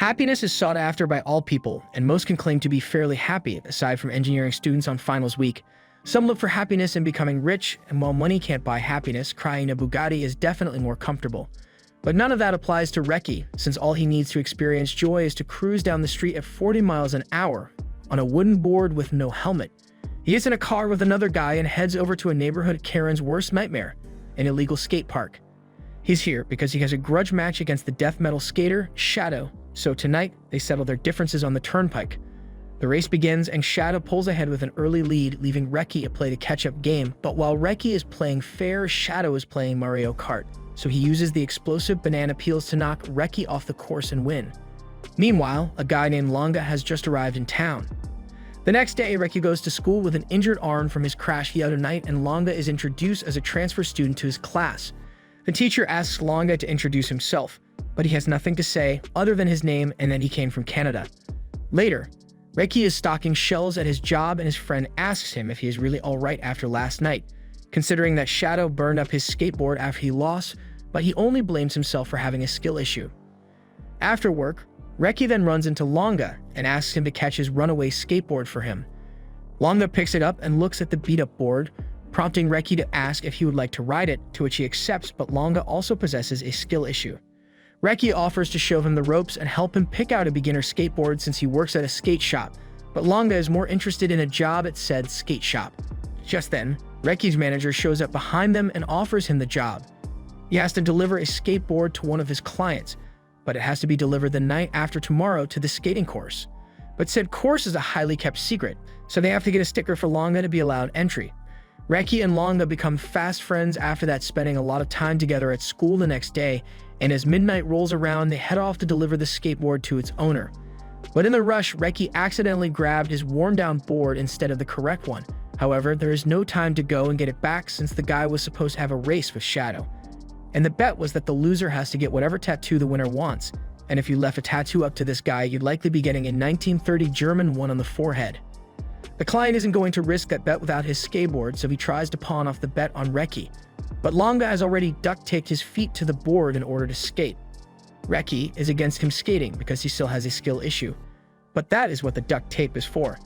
Happiness is sought after by all people, and most can claim to be fairly happy, aside from engineering students on finals week. Some look for happiness in becoming rich, and while money can't buy happiness, crying a Bugatti is definitely more comfortable. But none of that applies to Reki, since all he needs to experience joy is to cruise down the street at 40 miles an hour on a wooden board with no helmet. He gets in a car with another guy and heads over to a neighborhood Karen's worst nightmare, an illegal skate park. He's here because he has a grudge match against the death metal skater, Shadow, so tonight they settle their differences on the turnpike. The race begins and Shadow pulls ahead with an early lead, leaving Reki to play the catch-up game, but while Reki is playing fair, Shadow is playing Mario Kart, so he uses the explosive banana peels to knock Reki off the course and win. Meanwhile, a guy named Langa has just arrived in town. The next day, Reki goes to school with an injured arm from his crash the other night, and Langa is introduced as a transfer student to his class. The teacher asks Langa to introduce himself, but he has nothing to say other than his name and that he came from Canada. Later, Reki is stocking shells at his job and his friend asks him if he is really alright after last night, considering that Shadow burned up his skateboard after he lost, but he only blames himself for having a skill issue. After work, Reki then runs into Langa and asks him to catch his runaway skateboard for him. Langa picks it up and looks at the beat-up board, prompting Reki to ask if he would like to ride it, to which he accepts, but Langa also possesses a skill issue. Reki offers to show him the ropes and help him pick out a beginner skateboard since he works at a skate shop, but Langa is more interested in a job at said skate shop. Just then, Reki's manager shows up behind them and offers him the job. He has to deliver a skateboard to one of his clients, but it has to be delivered the night after tomorrow to the skating course. But said course is a highly kept secret, so they have to get a sticker for Langa to be allowed entry. Reki and Langa become fast friends after that, spending a lot of time together at school the next day, and as midnight rolls around, they head off to deliver the skateboard to its owner. But in the rush, Reki accidentally grabbed his worn-down board instead of the correct one. However, there is no time to go and get it back since the guy was supposed to have a race with Shadow. And the bet was that the loser has to get whatever tattoo the winner wants, and if you left a tattoo up to this guy, you'd likely be getting a 1930 German one on the forehead. The client isn't going to risk that bet without his skateboard, so he tries to pawn off the bet on Reki. But Langa has already duct-taped his feet to the board in order to skate. Reki is against him skating because he still has a skill issue. But that is what the duct tape is for.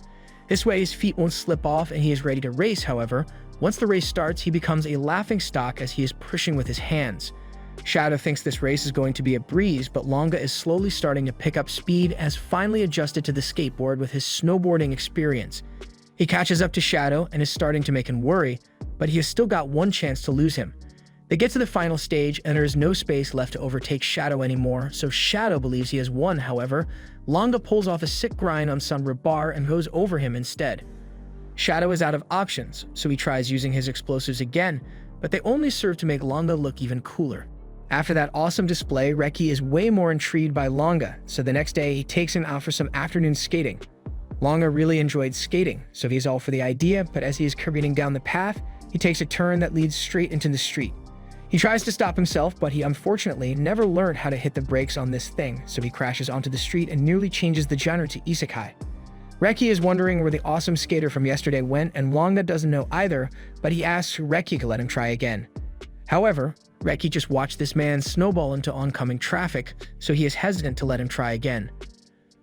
This way his feet won't slip off and he is ready to race. However, once the race starts, he becomes a laughingstock as he is pushing with his hands. Shadow thinks this race is going to be a breeze, but Langa is slowly starting to pick up speed as finally adjusted to the skateboard with his snowboarding experience. He catches up to Shadow and is starting to make him worry, but he has still got one chance to lose him. They get to the final stage and there is no space left to overtake Shadow anymore, so Shadow believes he has won. However, Langa pulls off a sick grind on Sunra Bar and goes over him instead. Shadow is out of options, so he tries using his explosives again, but they only serve to make Langa look even cooler. After that awesome display, Reki is way more intrigued by Langa, so the next day he takes him out for some afternoon skating. Langa really enjoyed skating, so he's all for the idea, but as he is careening down the path, he takes a turn that leads straight into the street. He tries to stop himself, but he unfortunately never learned how to hit the brakes on this thing, so he crashes onto the street and nearly changes the genre to isekai. Reki is wondering where the awesome skater from yesterday went, and Langa doesn't know either, but he asks Reki to let him try again. However, Reki just watched this man snowball into oncoming traffic, so he is hesitant to let him try again.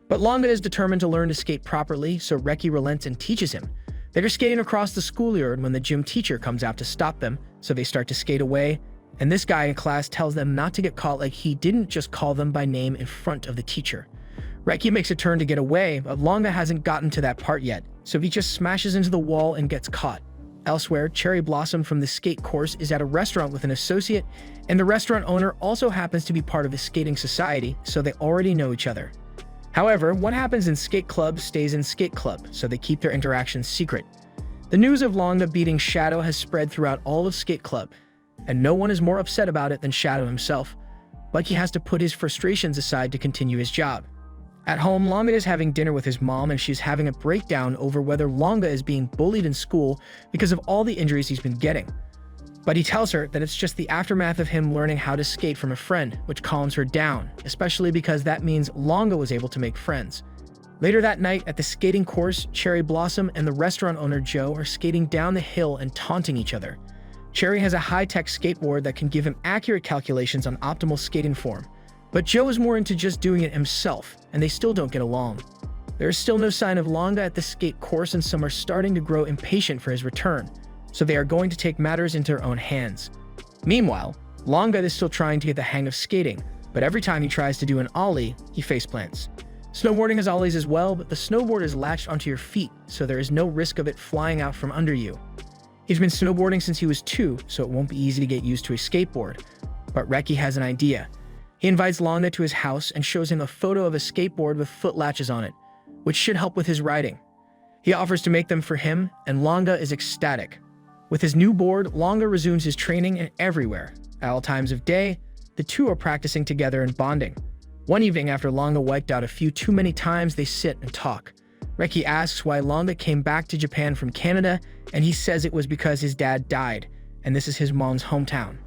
But Langa is determined to learn to skate properly, so Reki relents and teaches him. They are skating across the schoolyard when the gym teacher comes out to stop them, so they start to skate away, and this guy in class tells them not to get caught, like he didn't just call them by name in front of the teacher. Reki makes a turn to get away, but Langa hasn't gotten to that part yet, so he just smashes into the wall and gets caught. Elsewhere, Cherry Blossom from the skate course is at a restaurant with an associate, and the restaurant owner also happens to be part of the skating society, so they already know each other. However, what happens in skate club stays in skate club, so they keep their interactions secret. The news of Langa beating Shadow has spread throughout all of skate club, and no one is more upset about it than Shadow himself, but he has to put his frustrations aside to continue his job. At home, Langa is having dinner with his mom and she's having a breakdown over whether Langa is being bullied in school because of all the injuries he's been getting. But he tells her that it's just the aftermath of him learning how to skate from a friend, which calms her down, especially because that means Langa was able to make friends. Later that night at the skating course, Cherry Blossom and the restaurant owner Joe are skating down the hill and taunting each other. Cherry has a high-tech skateboard that can give him accurate calculations on optimal skating form. But Joe is more into just doing it himself, and they still don't get along. There is still no sign of Langa at the skate course, and some are starting to grow impatient for his return, so they are going to take matters into their own hands. Meanwhile, Langa is still trying to get the hang of skating, but every time he tries to do an ollie, he faceplants. Snowboarding has ollies as well, but the snowboard is latched onto your feet, so there is no risk of it flying out from under you. He's been snowboarding since he was 2, so it won't be easy to get used to a skateboard. But Reki has an idea. He invites Langa to his house and shows him a photo of a skateboard with foot latches on it, which should help with his riding. He offers to make them for him, and Langa is ecstatic. With his new board, Langa resumes his training and everywhere. At all times of day, the two are practicing together and bonding. One evening after Langa wiped out a few too many times, they sit and talk. Reki asks why Langa came back to Japan from Canada, and he says it was because his dad died, and this is his mom's hometown.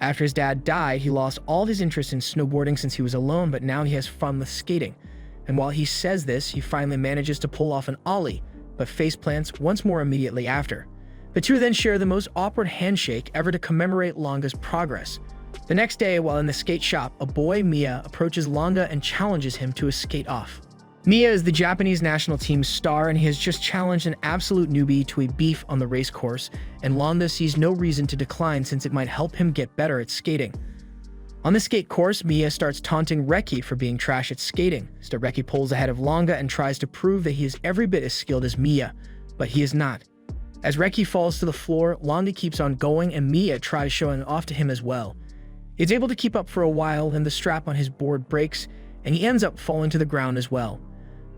After his dad died, he lost all his interest in snowboarding since he was alone, but now he has fun with skating. And while he says this, he finally manages to pull off an ollie, but faceplants once more immediately after. The two then share the most awkward handshake ever to commemorate Langa's progress. The next day, while in the skate shop, a boy, Miya, approaches Langa and challenges him to a skate off. Miya is the Japanese national team's star, and he has just challenged an absolute newbie to a beef on the race course, and Langa sees no reason to decline since it might help him get better at skating. On the skate course, Miya starts taunting Reki for being trash at skating, so Reki pulls ahead of Langa and tries to prove that he is every bit as skilled as Miya, but he is not. As Reki falls to the floor, Langa keeps on going and Miya tries showing off to him as well. He's able to keep up for a while, then the strap on his board breaks, and he ends up falling to the ground as well.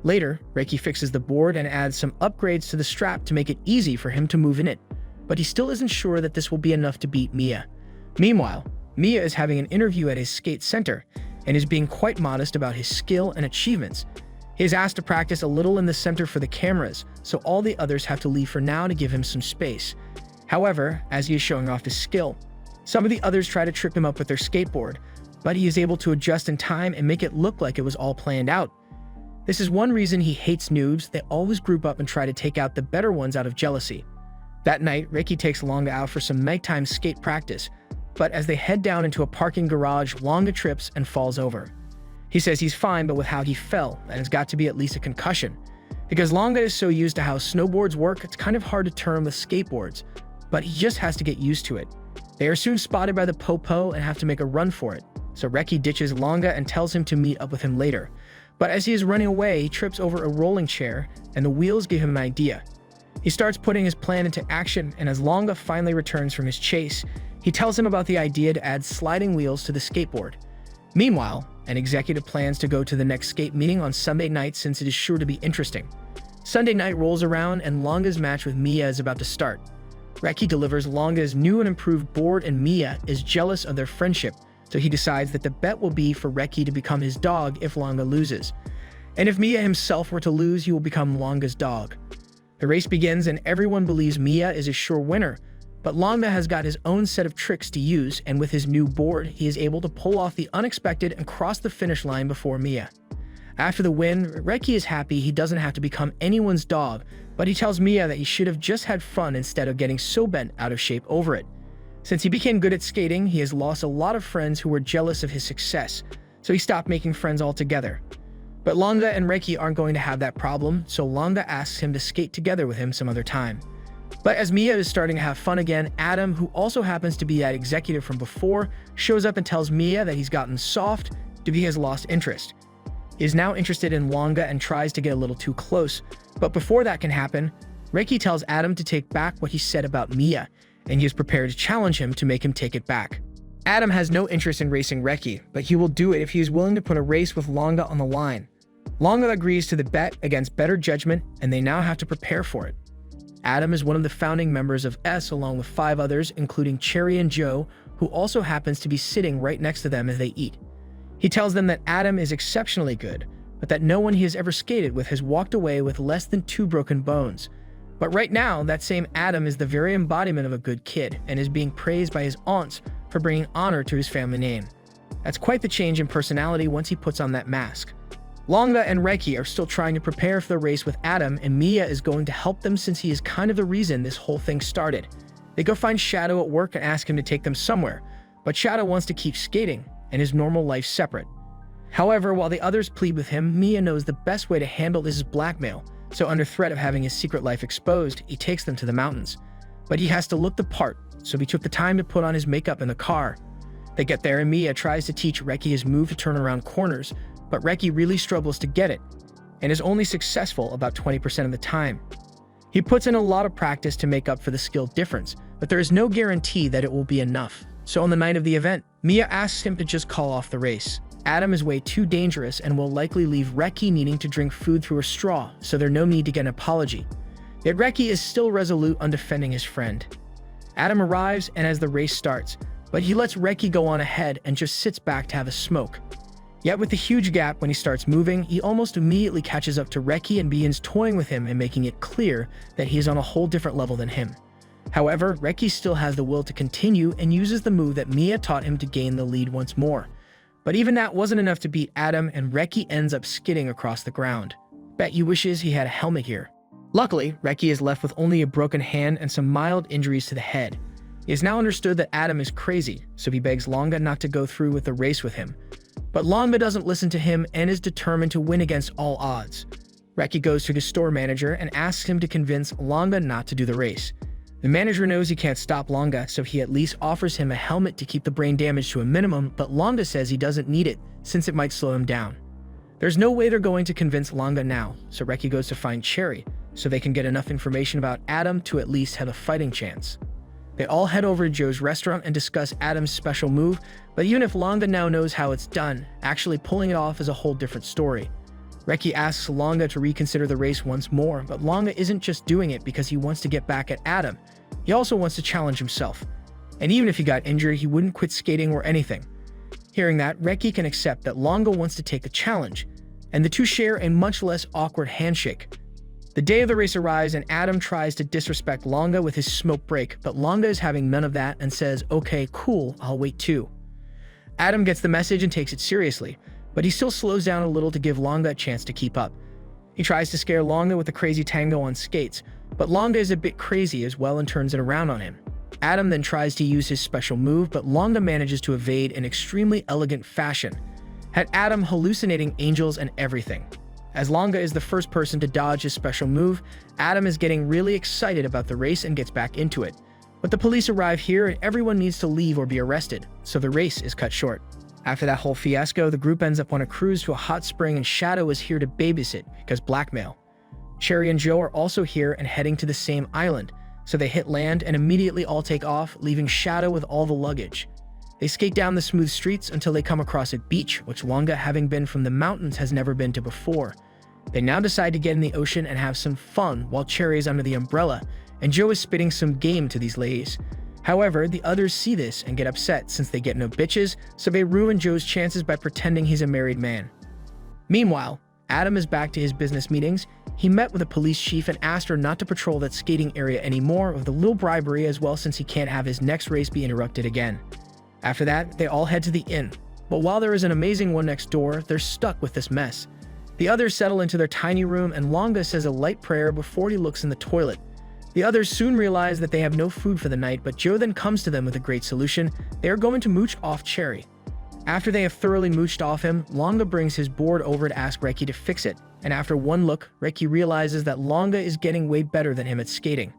Later, Reki fixes the board and adds some upgrades to the strap to make it easy for him to move in it, but he still isn't sure that this will be enough to beat Miya. Meanwhile, Miya is having an interview at his skate center and is being quite modest about his skill and achievements. He is asked to practice a little in the center for the cameras, so all the others have to leave for now to give him some space. However, as he is showing off his skill, some of the others try to trip him up with their skateboard, but he is able to adjust in time and make it look like it was all planned out. This is one reason he hates noobs. They always group up and try to take out the better ones out of jealousy. That night, Reki takes Langa out for some nighttime skate practice, but as they head down into a parking garage, Langa trips and falls over. He says he's fine, but with how he fell, that has got to be at least a concussion. Because Langa is so used to how snowboards work, it's kind of hard to turn with skateboards, but he just has to get used to it. They are soon spotted by the popo and have to make a run for it, so Reki ditches Langa and tells him to meet up with him later. But as he is running away, he trips over a rolling chair, and the wheels give him an idea. He starts putting his plan into action, and as Langa finally returns from his chase, he tells him about the idea to add sliding wheels to the skateboard. Meanwhile, an executive plans to go to the next skate meeting on Sunday night since it is sure to be interesting. Sunday night rolls around, and Langa's match with Miya is about to start. Reki delivers Langa's new and improved board, and Miya is jealous of their friendship, so he decides that the bet will be for Reki to become his dog if Langa loses. And if Miya himself were to lose, he will become Langa's dog. The race begins and everyone believes Miya is a sure winner, but Langa has got his own set of tricks to use, and with his new board, he is able to pull off the unexpected and cross the finish line before Miya. After the win, Reki is happy he doesn't have to become anyone's dog, but he tells Miya that he should have just had fun instead of getting so bent out of shape over it. Since he became good at skating, he has lost a lot of friends who were jealous of his success, so he stopped making friends altogether. But Langa and Reki aren't going to have that problem, so Langa asks him to skate together with him some other time. But as Miya is starting to have fun again, Adam, who also happens to be that executive from before, shows up and tells Miya that he's gotten soft due to he has lost interest. He is now interested in Langa and tries to get a little too close, but before that can happen, Reki tells Adam to take back what he said about Miya, and he is prepared to challenge him to make him take it back. Adam has no interest in racing Reki, but he will do it if he is willing to put a race with Langa on the line. Langa agrees to the bet against better judgment, and they now have to prepare for it. Adam is one of the founding members of S along with 5 others, including Cherry and Joe, who also happens to be sitting right next to them as they eat. He tells them that Adam is exceptionally good, but that no one he has ever skated with has walked away with less than 2 broken bones. But right now, that same Adam is the very embodiment of a good kid and is being praised by his aunts for bringing honor to his family name. That's quite the change in personality once he puts on that mask. Langa and Reki are still trying to prepare for the race with Adam, and Miya is going to help them since he is kind of the reason this whole thing started. They go find Shadow at work and ask him to take them somewhere, but Shadow wants to keep skating, and his normal life separate. However, while the others plead with him, Miya knows the best way to handle this is blackmail, so under threat of having his secret life exposed, he takes them to the mountains. But he has to look the part, so he took the time to put on his makeup in the car. They get there and Miya tries to teach Reki his move to turn around corners, but Reki really struggles to get it, and is only successful about 20% of the time. He puts in a lot of practice to make up for the skill difference, but there is no guarantee that it will be enough. So on the night of the event, Miya asks him to just call off the race. Adam is way too dangerous and will likely leave Reki needing to drink food through a straw, so there's no need to get an apology. Yet Reki is still resolute on defending his friend. Adam arrives and as the race starts, but he lets Reki go on ahead and just sits back to have a smoke. Yet with the huge gap when he starts moving, he almost immediately catches up to Reki and begins toying with him and making it clear that he is on a whole different level than him. However, Reki still has the will to continue and uses the move that Miya taught him to gain the lead once more. But even that wasn't enough to beat Adam, and Reki ends up skidding across the ground. Bet you wishes he had a helmet here. Luckily, Reki is left with only a broken hand and some mild injuries to the head. He has now understood that Adam is crazy, so he begs Langa not to go through with the race with him. But Langa doesn't listen to him and is determined to win against all odds. Reki goes to the store manager and asks him to convince Langa not to do the race. The manager knows he can't stop Langa, so he at least offers him a helmet to keep the brain damage to a minimum, but Langa says he doesn't need it, since it might slow him down. There's no way they're going to convince Langa now, so Reki goes to find Cherry, so they can get enough information about Adam to at least have a fighting chance. They all head over to Joe's restaurant and discuss Adam's special move, but even if Langa now knows how it's done, actually pulling it off is a whole different story. Reki asks Langa to reconsider the race once more, but Langa isn't just doing it because he wants to get back at Adam. He also wants to challenge himself. And even if he got injured, he wouldn't quit skating or anything. Hearing that, Reki can accept that Langa wants to take the challenge, and the two share a much less awkward handshake. The day of the race arrives and Adam tries to disrespect Langa with his smoke break, but Langa is having none of that and says, "Okay, cool, I'll wait too." Adam gets the message and takes it seriously, but he still slows down a little to give Langa a chance to keep up. He tries to scare Langa with a crazy tango on skates, but Langa is a bit crazy as well and turns it around on him. Adam then tries to use his special move, but Langa manages to evade in extremely elegant fashion, had Adam hallucinating angels and everything. As Langa is the first person to dodge his special move, Adam is getting really excited about the race and gets back into it. But the police arrive here and everyone needs to leave or be arrested, so the race is cut short. After that whole fiasco, the group ends up on a cruise to a hot spring and Shadow is here to babysit because blackmail. Cherry and Joe are also here and heading to the same island, so they hit land and immediately all take off, leaving Shadow with all the luggage. They skate down the smooth streets until they come across a beach, which Langa, having been from the mountains, has never been to before. They now decide to get in the ocean and have some fun while Cherry is under the umbrella, and Joe is spitting some game to these ladies. However, the others see this and get upset since they get no bitches, so they ruin Joe's chances by pretending he's a married man. Meanwhile, Adam is back to his business meetings. He met with a police chief and asked her not to patrol that skating area anymore with a little bribery as well since he can't have his next race be interrupted again. After that, they all head to the inn, but while there is an amazing one next door, they're stuck with this mess. The others settle into their tiny room and Langa says a light prayer before he looks in the toilet. The others soon realize that they have no food for the night, but Joe then comes to them with a great solution. They are going to mooch off Cherry. After they have thoroughly mooched off him, Langa brings his board over to ask Reki to fix it, and after one look, Reki realizes that Langa is getting way better than him at skating.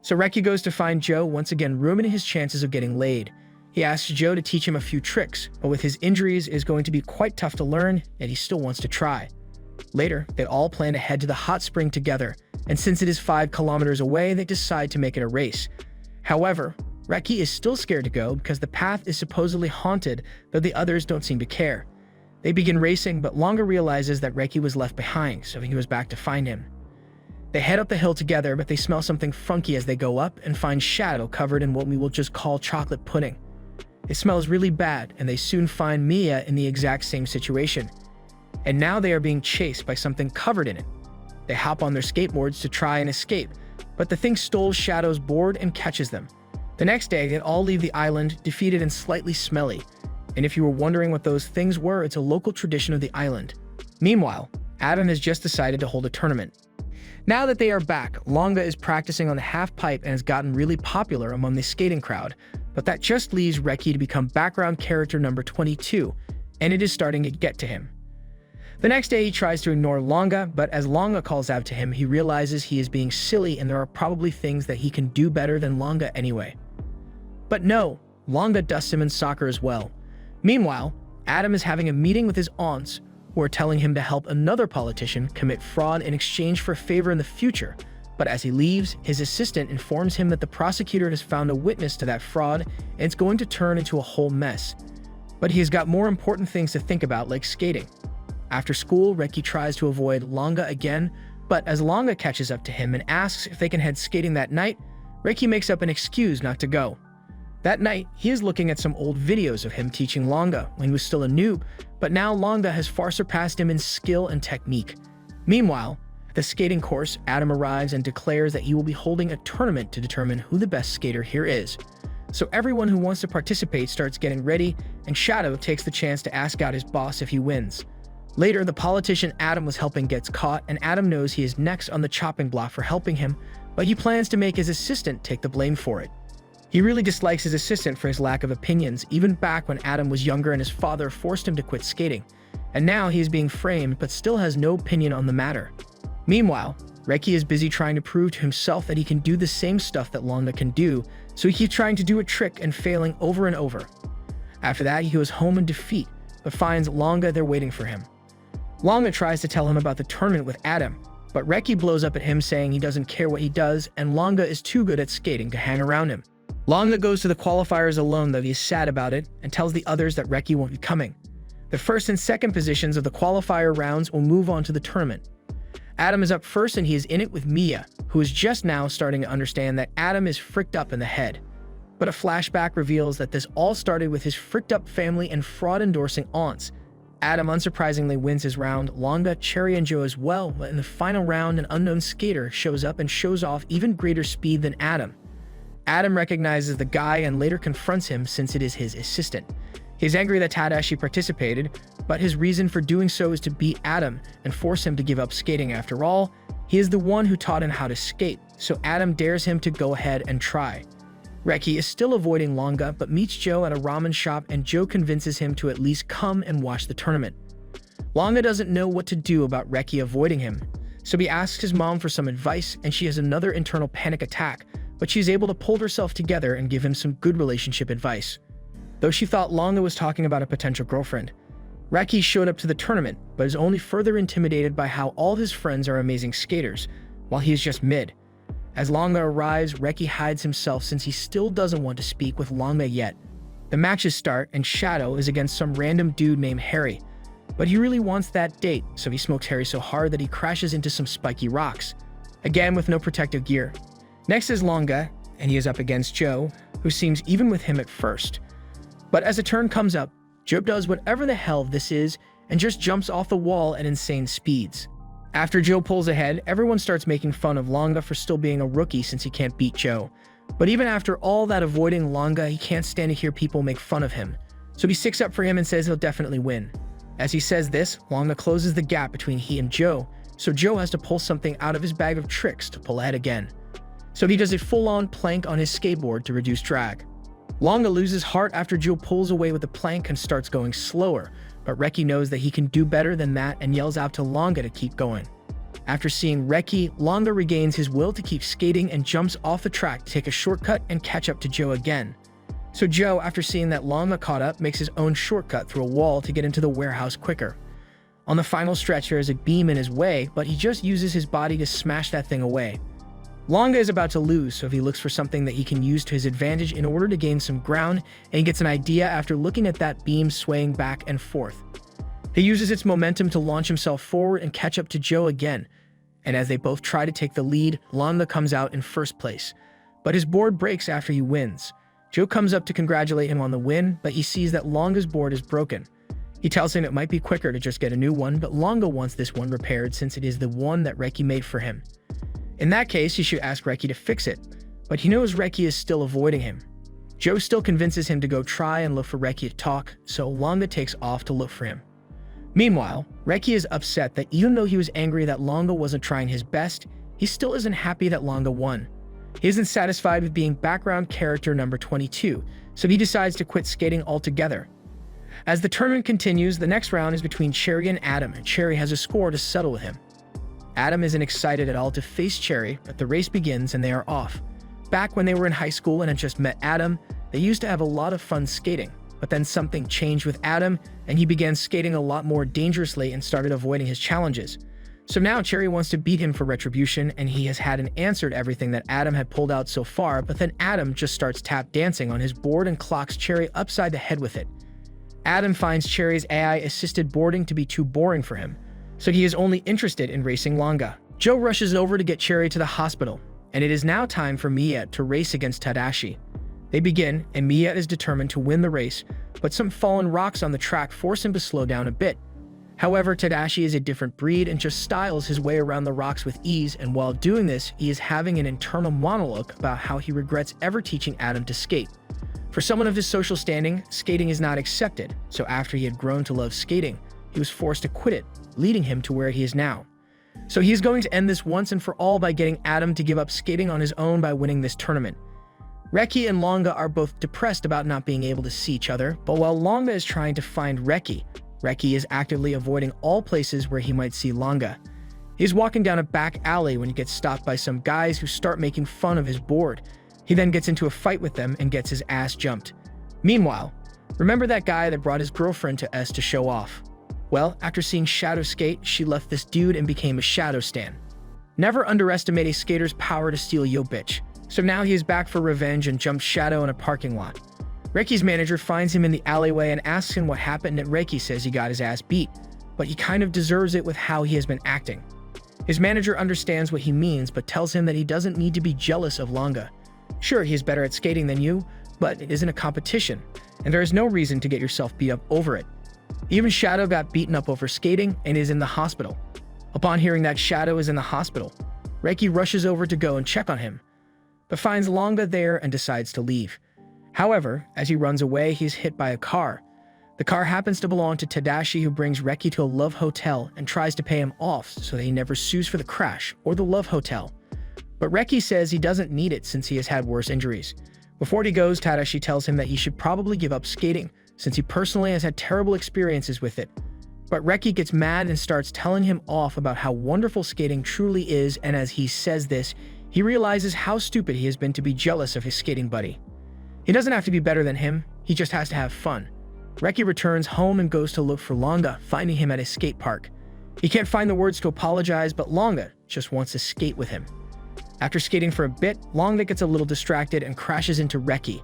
So Reki goes to find Joe, once again ruining his chances of getting laid. He asks Joe to teach him a few tricks, but with his injuries it is going to be quite tough to learn, yet he still wants to try. Later, they all plan to head to the hot spring together, and since it is 5 kilometers away, they decide to make it a race. However, Reki is still scared to go because the path is supposedly haunted, though the others don't seem to care. They begin racing, but Langa realizes that Reki was left behind, so he goes back to find him. They head up the hill together, but they smell something funky as they go up and find Shadow covered in what we will just call chocolate pudding. It smells really bad, and they soon find Miya in the exact same situation. And now they are being chased by something covered in it. They hop on their skateboards to try and escape, but the thing stole Shadow's board and catches them. The next day, they all leave the island, defeated and slightly smelly. And if you were wondering what those things were, it's a local tradition of the island. Meanwhile, Adam has just decided to hold a tournament. Now that they are back, Langa is practicing on the half pipe and has gotten really popular among the skating crowd, but that just leaves Reki to become background character number 22, and it is starting to get to him. The next day he tries to ignore Langa, but as Langa calls out to him, he realizes he is being silly and there are probably things that he can do better than Langa anyway. But no, Langa dusts him in soccer as well. Meanwhile, Adam is having a meeting with his aunts, who are telling him to help another politician commit fraud in exchange for a favor in the future. But as he leaves, his assistant informs him that the prosecutor has found a witness to that fraud and it's going to turn into a whole mess. But he has got more important things to think about, like skating. After school, Reki tries to avoid Langa again, but as Langa catches up to him and asks if they can head skating that night, Reki makes up an excuse not to go. That night, he is looking at some old videos of him teaching Langa when he was still a noob, but now Langa has far surpassed him in skill and technique. Meanwhile, at the skating course, Adam arrives and declares that he will be holding a tournament to determine who the best skater here is. So everyone who wants to participate starts getting ready, and Shadow takes the chance to ask out his boss if he wins. Later, the politician Adam was helping gets caught, and Adam knows he is next on the chopping block for helping him, but he plans to make his assistant take the blame for it. He really dislikes his assistant for his lack of opinions, even back when Adam was younger and his father forced him to quit skating. And now he is being framed but still has no opinion on the matter. Meanwhile, Reki is busy trying to prove to himself that he can do the same stuff that Langa can do, so he keeps trying to do a trick and failing over and over. After that, he goes home in defeat, but finds Langa there waiting for him. Langa tries to tell him about the tournament with Adam, but Reki blows up at him saying he doesn't care what he does and Langa is too good at skating to hang around him. Langa goes to the qualifiers alone, though he is sad about it, and tells the others that Reki won't be coming. The first and second positions of the qualifier rounds will move on to the tournament. Adam is up first and he is in it with Miya, who is just now starting to understand that Adam is fricked up in the head. But a flashback reveals that this all started with his fricked up family and fraud-endorsing aunts. Adam unsurprisingly wins his round, Langa, Cherry, and Joe as well, but in the final round an unknown skater shows up and shows off even greater speed than Adam. Adam recognizes the guy and later confronts him since it is his assistant. He is angry that Tadashi participated, but his reason for doing so is to beat Adam and force him to give up skating. After all, he is the one who taught him how to skate, so Adam dares him to go ahead and try. Reki is still avoiding Langa but meets Joe at a ramen shop and Joe convinces him to at least come and watch the tournament. Langa doesn't know what to do about Reki avoiding him, so he asks his mom for some advice and she has another internal panic attack, but she's able to pull herself together and give him some good relationship advice. Though she thought Langa was talking about a potential girlfriend. Reki showed up to the tournament, but is only further intimidated by how all his friends are amazing skaters, while he is just mid. As Langa arrives, Reki hides himself since he still doesn't want to speak with Langa yet. The matches start, and Shadow is against some random dude named Harry, but he really wants that date, so he smokes Harry so hard that he crashes into some spiky rocks, again with no protective gear. Next is Langa, and he is up against Joe, who seems even with him at first. But as a turn comes up, Joe does whatever the hell this is and just jumps off the wall at insane speeds. After Joe pulls ahead, everyone starts making fun of Langa for still being a rookie since he can't beat Joe. But even after all that avoiding Langa, he can't stand to hear people make fun of him. So he sticks up for him and says he'll definitely win. As he says this, Langa closes the gap between he and Joe, so Joe has to pull something out of his bag of tricks to pull ahead again. So he does a full-on plank on his skateboard to reduce drag. Langa loses heart after Joe pulls away with the plank and starts going slower, but Reki knows that he can do better than that and yells out to Langa to keep going. After seeing Reki, Langa regains his will to keep skating and jumps off the track to take a shortcut and catch up to Joe again. So Joe, after seeing that Langa caught up, makes his own shortcut through a wall to get into the warehouse quicker. On the final stretch, there is a beam in his way, but he just uses his body to smash that thing away. Langa is about to lose, so he looks for something that he can use to his advantage in order to gain some ground, and he gets an idea after looking at that beam swaying back and forth. He uses its momentum to launch himself forward and catch up to Joe again, and as they both try to take the lead, Langa comes out in first place. But his board breaks after he wins. Joe comes up to congratulate him on the win, but he sees that Langa's board is broken. He tells him it might be quicker to just get a new one, but Langa wants this one repaired since it is the one that Reki made for him. In that case, he should ask Reki to fix it, but he knows Reki is still avoiding him. Joe still convinces him to go try and look for Reki to talk, so Langa takes off to look for him. Meanwhile, Reki is upset that even though he was angry that Langa wasn't trying his best, he still isn't happy that Langa won. He isn't satisfied with being background character number 22, so he decides to quit skating altogether. As the tournament continues, the next round is between Cherry and Adam, and Cherry has a score to settle with him. Adam isn't excited at all to face Cherry, but the race begins and they are off. Back when they were in high school and had just met Adam, they used to have a lot of fun skating, but then something changed with Adam, and he began skating a lot more dangerously and started avoiding his challenges. So now Cherry wants to beat him for retribution, and he has hadn't answered everything that Adam had pulled out so far, but then Adam just starts tap dancing on his board and clocks Cherry upside the head with it. Adam finds Cherry's AI-assisted boarding to be too boring for him, so he is only interested in racing Langa. Joe rushes over to get Cherry to the hospital, and it is now time for Miya to race against Tadashi. They begin, and Miya is determined to win the race, but some fallen rocks on the track force him to slow down a bit. However, Tadashi is a different breed and just styles his way around the rocks with ease, and while doing this, he is having an internal monologue about how he regrets ever teaching Adam to skate. For someone of his social standing, skating is not accepted, so after he had grown to love skating, he was forced to quit it, leading him to where he is now. So he is going to end this once and for all by getting Adam to give up skating on his own by winning this tournament. Reki and Langa are both depressed about not being able to see each other, but while Langa is trying to find Reki, Reki is actively avoiding all places where he might see Langa. He is walking down a back alley when he gets stopped by some guys who start making fun of his board. He then gets into a fight with them and gets his ass jumped. Meanwhile, remember that guy that brought his girlfriend to S to show off? Well, after seeing Shadow skate, she left this dude and became a Shadow stan. Never underestimate a skater's power to steal yo bitch. So now he is back for revenge and jumps Shadow in a parking lot. Reki's manager finds him in the alleyway and asks him what happened, and Reki says he got his ass beat, but he kind of deserves it with how he has been acting. His manager understands what he means, but tells him that he doesn't need to be jealous of Langa. Sure, he is better at skating than you, but it isn't a competition, and there is no reason to get yourself beat up over it. Even Shadow got beaten up over skating and is in the hospital. Upon hearing that Shadow is in the hospital, Reki rushes over to go and check on him, but finds Langa there and decides to leave. However, as he runs away, he is hit by a car. The car happens to belong to Tadashi, who brings Reki to a love hotel and tries to pay him off so that he never sues for the crash or the love hotel. But Reki says he doesn't need it since he has had worse injuries. Before he goes, Tadashi tells him that he should probably give up skating since he personally has had terrible experiences with it. But Reki gets mad and starts telling him off about how wonderful skating truly is, and as he says this, he realizes how stupid he has been to be jealous of his skating buddy. He doesn't have to be better than him, he just has to have fun. Reki returns home and goes to look for Langa, finding him at a skate park. He can't find the words to apologize, but Langa just wants to skate with him. After skating for a bit, Langa gets a little distracted and crashes into Reki.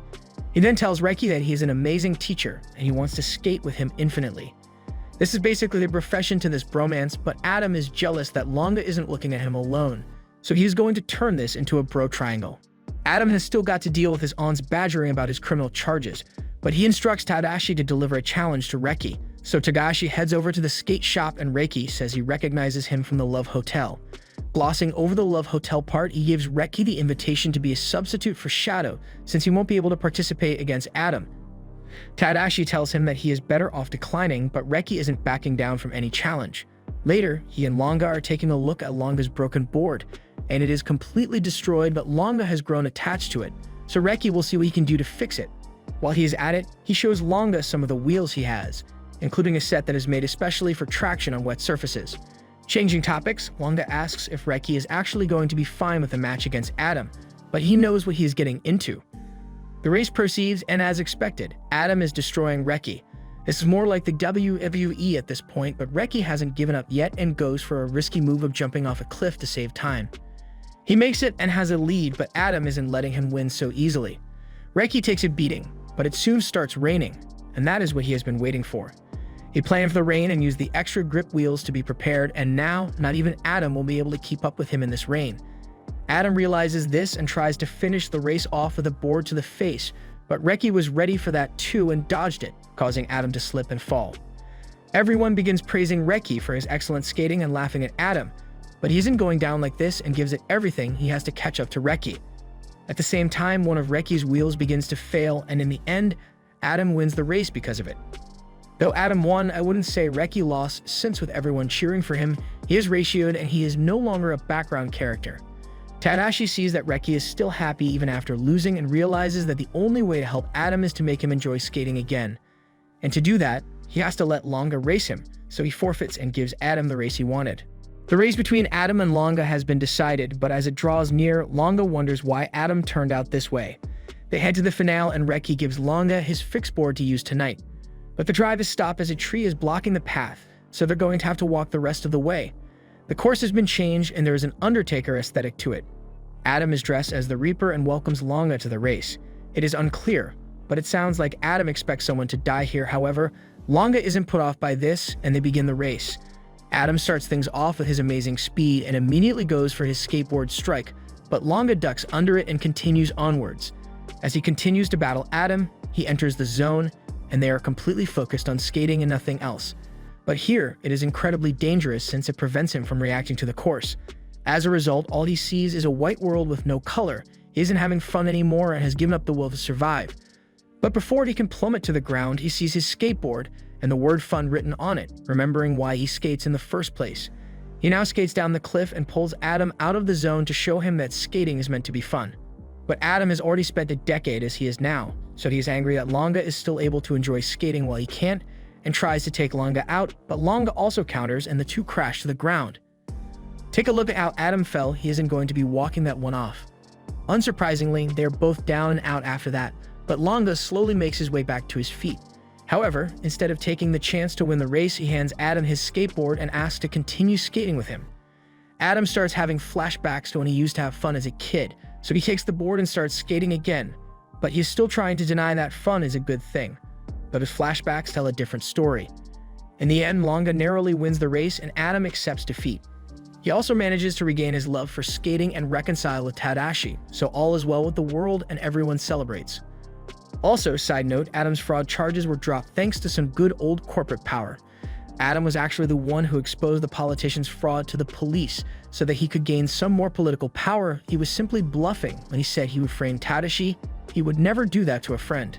He then tells Reki that he is an amazing teacher and he wants to skate with him infinitely. This is basically the profession to this bromance, but Adam is jealous that Langa isn't looking at him alone, so he is going to turn this into a bro triangle. Adam has still got to deal with his aunt's badgering about his criminal charges, but he instructs Tadashi to deliver a challenge to Reki. So Tadashi heads over to the skate shop and Reki says he recognizes him from the Love Hotel. Glossing over the Love Hotel part, he gives Reki the invitation to be a substitute for Shadow since he won't be able to participate against Adam. Tadashi tells him that he is better off declining, but Reki isn't backing down from any challenge. Later, he and Langa are taking a look at Langa's broken board, and it is completely destroyed, but Langa has grown attached to it, so Reki will see what he can do to fix it. While he is at it, he shows Langa some of the wheels he has, including a set that is made especially for traction on wet surfaces. Changing topics, Langa asks if Reki is actually going to be fine with a match against Adam, but he knows what he is getting into. The race proceeds, and as expected, Adam is destroying Reki. This is more like the WWE at this point, but Reki hasn't given up yet and goes for a risky move of jumping off a cliff to save time. He makes it and has a lead, but Adam isn't letting him win so easily. Reki takes a beating, but it soon starts raining, and that is what he has been waiting for. He planned for the rain and used the extra grip wheels to be prepared, and now not even Adam will be able to keep up with him in this rain. Adam realizes this and tries to finish the race off with a board to the face, but Reki was ready for that too and dodged it, causing Adam to slip and fall. Everyone begins praising Reki for his excellent skating and laughing at Adam, but he isn't going down like this and gives it everything he has to catch up to Reki. At the same time, one of Reki's wheels begins to fail, and in the end, Adam wins the race because of it. Though Adam won, I wouldn't say Reki lost, since with everyone cheering for him, he is ratioed and he is no longer a background character. Tadashi sees that Reki is still happy even after losing and realizes that the only way to help Adam is to make him enjoy skating again. And to do that, he has to let Langa race him, so he forfeits and gives Adam the race he wanted. The race between Adam and Langa has been decided, but as it draws near, Langa wonders why Adam turned out this way. They head to the finale and Reki gives Langa his fixed board to use tonight. But the drive is stopped as a tree is blocking the path, so they're going to have to walk the rest of the way. The course has been changed and there is an Undertaker aesthetic to it. Adam is dressed as the Reaper and welcomes Langa to the race. It is unclear, but it sounds like Adam expects someone to die here. However, Langa isn't put off by this and they begin the race. Adam starts things off with his amazing speed and immediately goes for his skateboard strike, but Langa ducks under it and continues onwards. As he continues to battle Adam, he enters the zone and they are completely focused on skating and nothing else. But here, it is incredibly dangerous since it prevents him from reacting to the course. As a result, all he sees is a white world with no color. He isn't having fun anymore and has given up the will to survive. But before he can plummet to the ground, he sees his skateboard and the word fun written on it, remembering why he skates in the first place. He now skates down the cliff and pulls Adam out of the zone to show him that skating is meant to be fun. But Adam has already spent a decade as he is now, so he is angry that Langa is still able to enjoy skating while he can't, and tries to take Langa out, but Langa also counters and the two crash to the ground. Take a look at how Adam fell. He isn't going to be walking that one off. Unsurprisingly, they are both down and out after that, but Langa slowly makes his way back to his feet. However, instead of taking the chance to win the race, he hands Adam his skateboard and asks to continue skating with him. Adam starts having flashbacks to when he used to have fun as a kid, so he takes the board and starts skating again, but he is still trying to deny that fun is a good thing. But his flashbacks tell a different story. In the end, Langa narrowly wins the race and Adam accepts defeat. He also manages to regain his love for skating and reconcile with Tadashi, so all is well with the world and everyone celebrates. Also, side note, Adam's fraud charges were dropped thanks to some good old corporate power. Adam was actually the one who exposed the politician's fraud to the police so that he could gain some more political power. He was simply bluffing when he said he would frame Tadashi. He would never do that to a friend.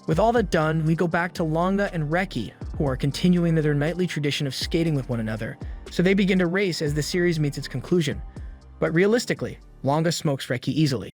With all that done, we go back to Langa and Reki, who are continuing their nightly tradition of skating with one another, so they begin to race as the series meets its conclusion. But realistically, Langa smokes Reki easily.